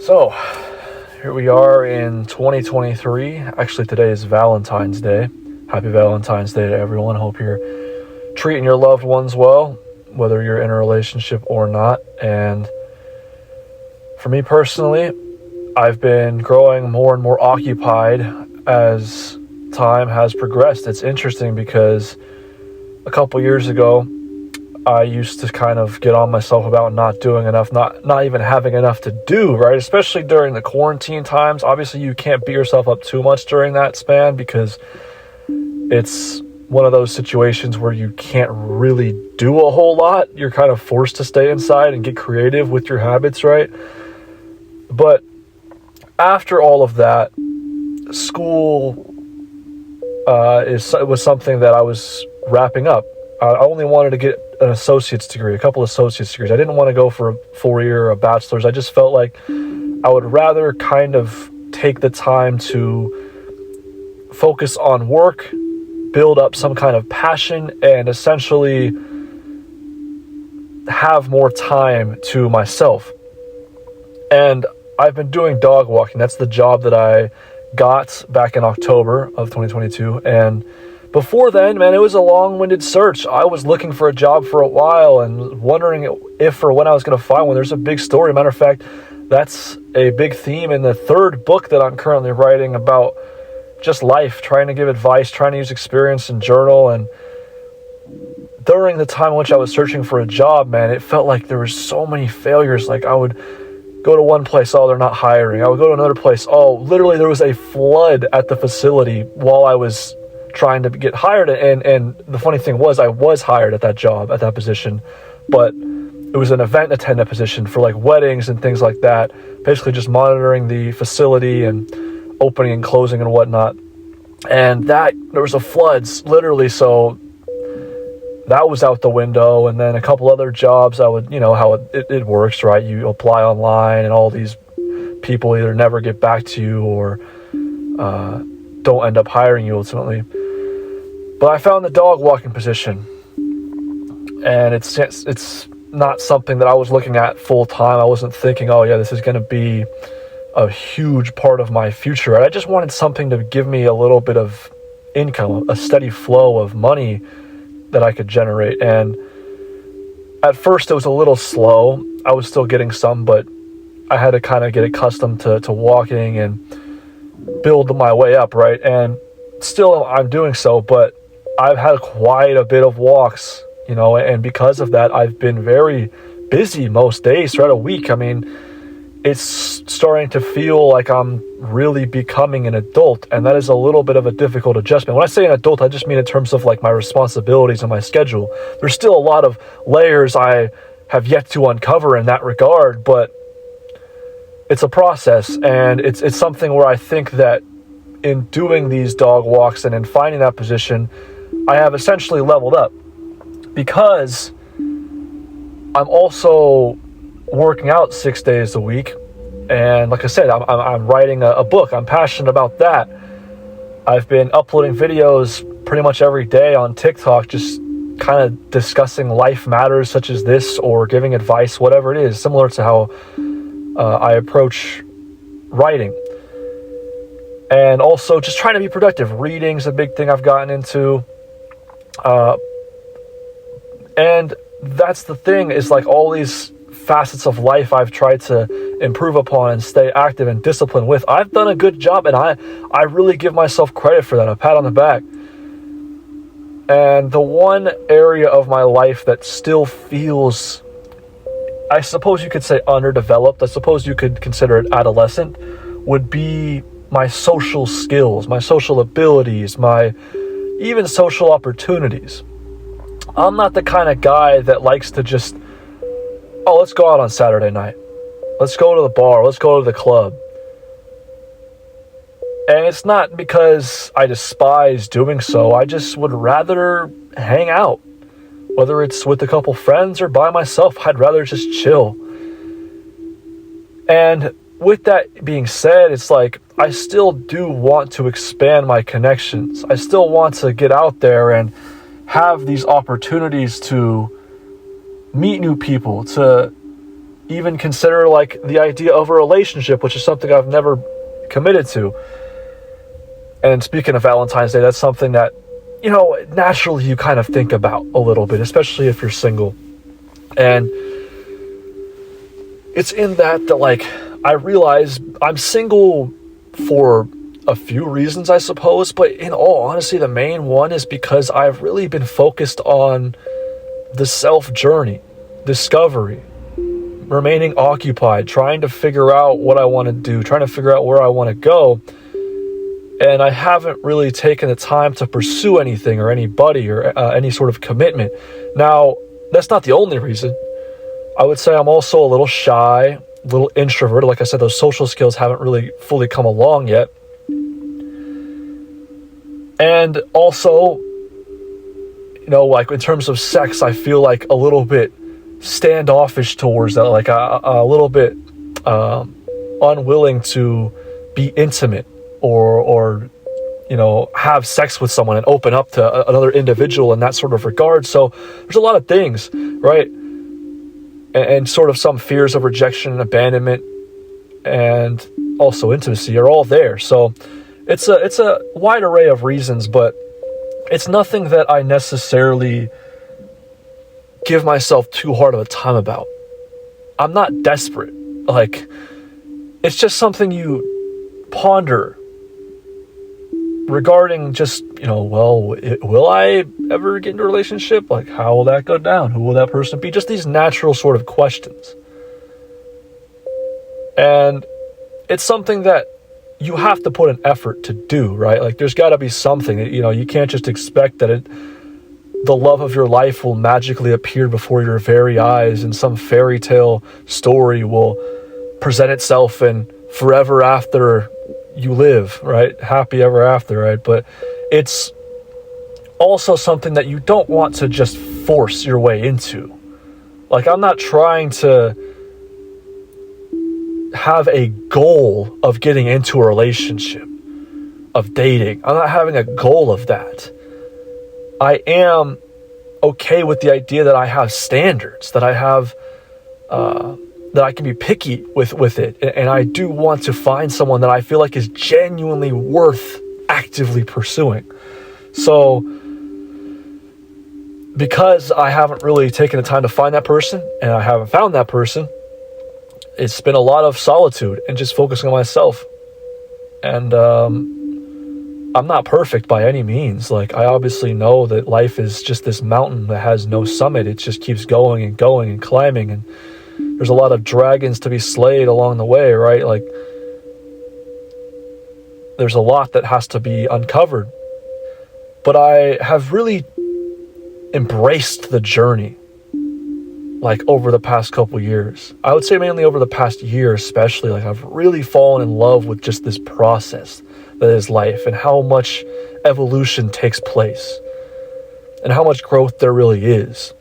So, here we are in 2023. Actually, today is Valentine's Day. Happy Valentine's Day to everyone. Hope you're treating your loved ones well, whether you're in a relationship or not. And for me personally, I've been growing more and more occupied as time has progressed. It's interesting because a couple years ago, I used to kind of get on myself about not doing enough, not even having enough to do, right? Especially during the quarantine times. Obviously, you can't beat yourself up too much during that span because it's one of those situations where you can't really do a whole lot. You're kind of forced to stay inside and get creative with your habits, right? But after all of that, school was something that I was wrapping up. I only wanted to get an associate's degree, a couple associate's degrees. I didn't want to go for a 4-year or a bachelor's. I just felt like I would rather kind of take the time to focus on work, build up some kind of passion, and essentially have more time to myself. And I've been doing dog walking. That's the job that I got back in October of 2022. And before then, man, it was a long-winded search. I was looking for a job for a while and wondering if or when I was going to find one. There's a big story. Matter of fact, that's a big theme in the third book that I'm currently writing about just life, trying to give advice, trying to use experience and journal. And during the time in which I was searching for a job, man, it felt like there were so many failures. Like I would go to one place, oh, they're not hiring. I would go to another place, oh, literally there was a flood at the facility while I was trying to get hired. And the funny thing was, I was hired at that job, at that position, but it was an event attendant position for like weddings and things like that, basically just monitoring the facility and opening and closing and whatnot. And there was a floods, literally, so that was out the window. And then a couple other jobs, I would, how it works, right? You apply online and all these people either never get back to you or don't end up hiring you ultimately. But I found the dog walking position, and it's not something that I was looking at full time. I wasn't thinking, oh yeah, this is going to be a huge part of my future. Right? I just wanted something to give me a little bit of income, a steady flow of money that I could generate. And at first it was a little slow. I was still getting some, but I had to kind of get accustomed to walking and build my way up, right? And still I'm doing so, but I've had quite a bit of walks, and because of that, I've been very busy most days throughout a week. I mean, it's starting to feel like I'm really becoming an adult, and that is a little bit of a difficult adjustment. When I say an adult, I just mean in terms of like my responsibilities and my schedule. There's still a lot of layers I have yet to uncover in that regard, but it's a process, and it's something where I think that in doing these dog walks and in finding that position, I have essentially leveled up, because I'm also working out 6 days a week. And like I said, I'm writing a book. I'm passionate about that. I've been uploading videos pretty much every day on TikTok, just kind of discussing life matters such as this, or giving advice, whatever it is, similar to how I approach writing. And also just trying to be productive. Reading's a big thing I've gotten into. And that's the thing, is like all these facets of life I've tried to improve upon and stay active and disciplined with. I've done a good job, and I really give myself credit for that. A pat on the back. And the one area of my life that still feels, I suppose you could say, underdeveloped, I suppose you could consider it adolescent, would be my social skills, my social abilities, my even social opportunities. I'm not the kind of guy that likes to just, oh, let's go out on Saturday night. Let's go to the bar. Let's go to the club. And it's not because I despise doing so. I just would rather hang out. Whether it's with a couple friends or by myself, I'd rather just chill. And with that being said, it's like I still do want to expand my connections. I still want to get out there and have these opportunities to meet new people, to even consider like the idea of a relationship, which is something I've never committed to. And speaking of Valentine's Day, that's something that, you know, naturally you kind of think about a little bit, especially if you're single. And it's in that like I realize I'm single for a few reasons, I suppose, but in all honesty, the main one is because I've really been focused on the self journey, discovery, remaining occupied, trying to figure out what I want to do, trying to figure out where I want to go. And I haven't really taken the time to pursue anything or anybody or any sort of commitment. Now, that's not the only reason. I would say I'm also a little shy, a little introverted. Like I said, those social skills haven't really fully come along yet. And also, you know, like in terms of sex, I feel like a little bit standoffish towards that, like a little bit unwilling to be intimate or you know, have sex with someone and open up to another individual in that sort of regard. So there's a lot of things, right? And sort of some fears of rejection and abandonment and also intimacy are all there. So it's a wide array of reasons, but it's nothing that I necessarily give myself too hard of a time about. I'm not desperate. Like, it's just something you ponder regarding just, you know, well, will I ever get into a relationship? Like, how will that go down? Who will that person be? Just these natural sort of questions. And it's something that you have to put an effort to do, right? Like, there's got to be something that, you know, you can't just expect that the love of your life will magically appear before your very eyes and some fairy tale story will present itself and forever after you live, right? Happy ever after, right? But it's also something that you don't want to just force your way into. Like, I'm not trying to have a goal of getting into a relationship, of dating. I'm not having a goal of that. I am okay with the idea that I have standards, that I have that I can be picky with it. And I do want to find someone that I feel like is genuinely worth actively pursuing. So because I haven't really taken the time to find that person and I haven't found that person, it's been a lot of solitude and just focusing on myself. And I'm not perfect by any means. Like, I obviously know that life is just this mountain that has no summit. It just keeps going and going and climbing, and there's a lot of dragons to be slayed along the way, right? Like, there's a lot that has to be uncovered. But I have really embraced the journey, like, over the past couple years. I would say mainly over the past year especially. Like, I've really fallen in love with just this process that is life and how much evolution takes place and how much growth there really is.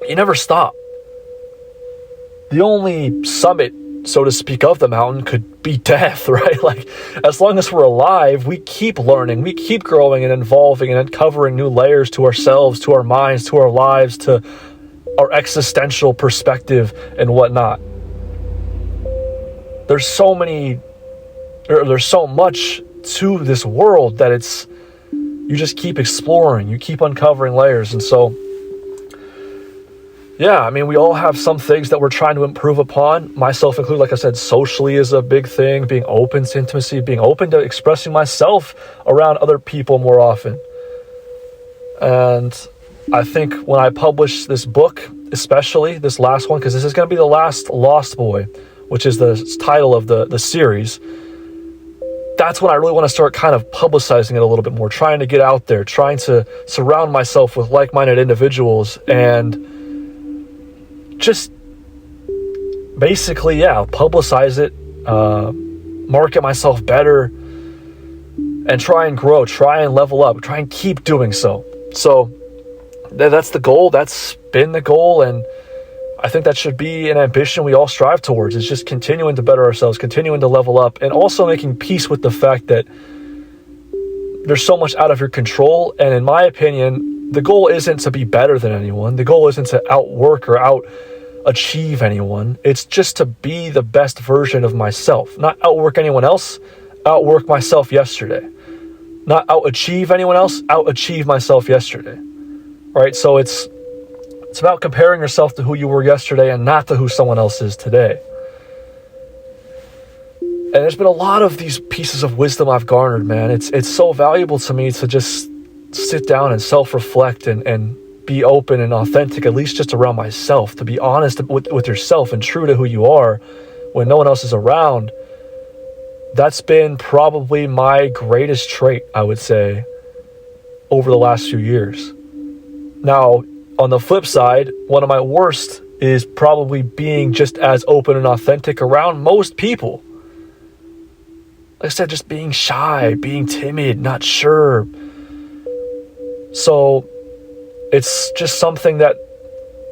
You never stop. The only summit, so to speak, of the mountain could be death, right? Like, as long as we're alive, we keep learning, we keep growing and evolving and uncovering new layers to ourselves, to our minds, to our lives, to our existential perspective and whatnot. There's so much to this world that you just keep exploring, you keep uncovering layers. And so, yeah, I mean, we all have some things that we're trying to improve upon, myself included. Like I said, socially is a big thing, being open to intimacy, being open to expressing myself around other people more often. And I think when I publish this book, especially this last one, because this is going to be the last Lost Boy, which is the title of the series, that's when I really want to start kind of publicizing it a little bit more, trying to get out there, trying to surround myself with like-minded individuals and just basically, publicize it, market myself better, and try and grow, try and level up, try and keep doing so. So that's the goal. That's been the goal. And I think that should be an ambition we all strive towards. It's just continuing to better ourselves, continuing to level up, and also making peace with the fact that there's so much out of your control. And in my opinion, the goal isn't to be better than anyone. The goal isn't to outwork or achieve anyone. It's just to be the best version of myself, not outwork anyone else, outwork myself yesterday. Not out-achieve anyone else, out-achieve myself yesterday. Right? So it's about comparing yourself to who you were yesterday and not to who someone else is today. And there's been a lot of these pieces of wisdom I've garnered, man. It's so valuable to me to just sit down and self-reflect and be open and authentic, at least just around myself, to be honest with yourself and true to who you are when no one else is around. That's been probably my greatest trait, I would say, over the last few years. Now, on the flip side, one of my worst is probably being just as open and authentic around most people. Like I said, just being shy, being timid, not sure. So it's just something that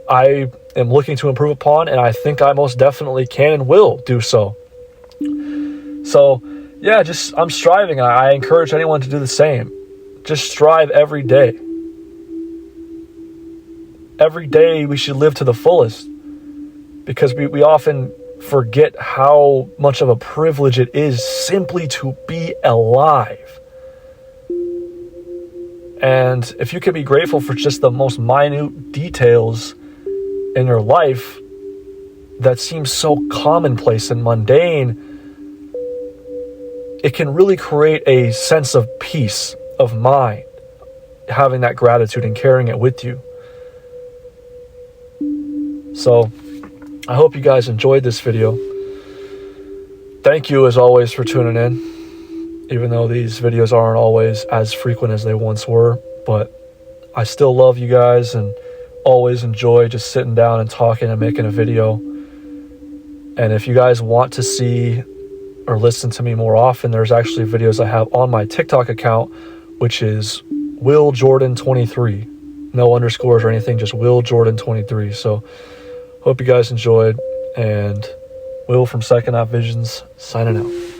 I am looking to improve upon, and I think I most definitely can and will do so. So yeah, I'm striving. I encourage anyone to do the same. Just strive every day. Every day we should live to the fullest, because we often forget how much of a privilege it is simply to be alive. And if you can be grateful for just the most minute details in your life that seem so commonplace and mundane, it can really create a sense of peace of mind, having that gratitude and carrying it with you. So I hope you guys enjoyed this video. Thank you as always for tuning in, even though these videos aren't always as frequent as they once were, but I still love you guys and always enjoy just sitting down and talking and making a video. And if you guys want to see or listen to me more often, there's actually videos I have on my TikTok account, which is WillJordan23. No underscores or anything, just WillJordan23. So hope you guys enjoyed, and Will from PSYCHONAUT Visions signing out.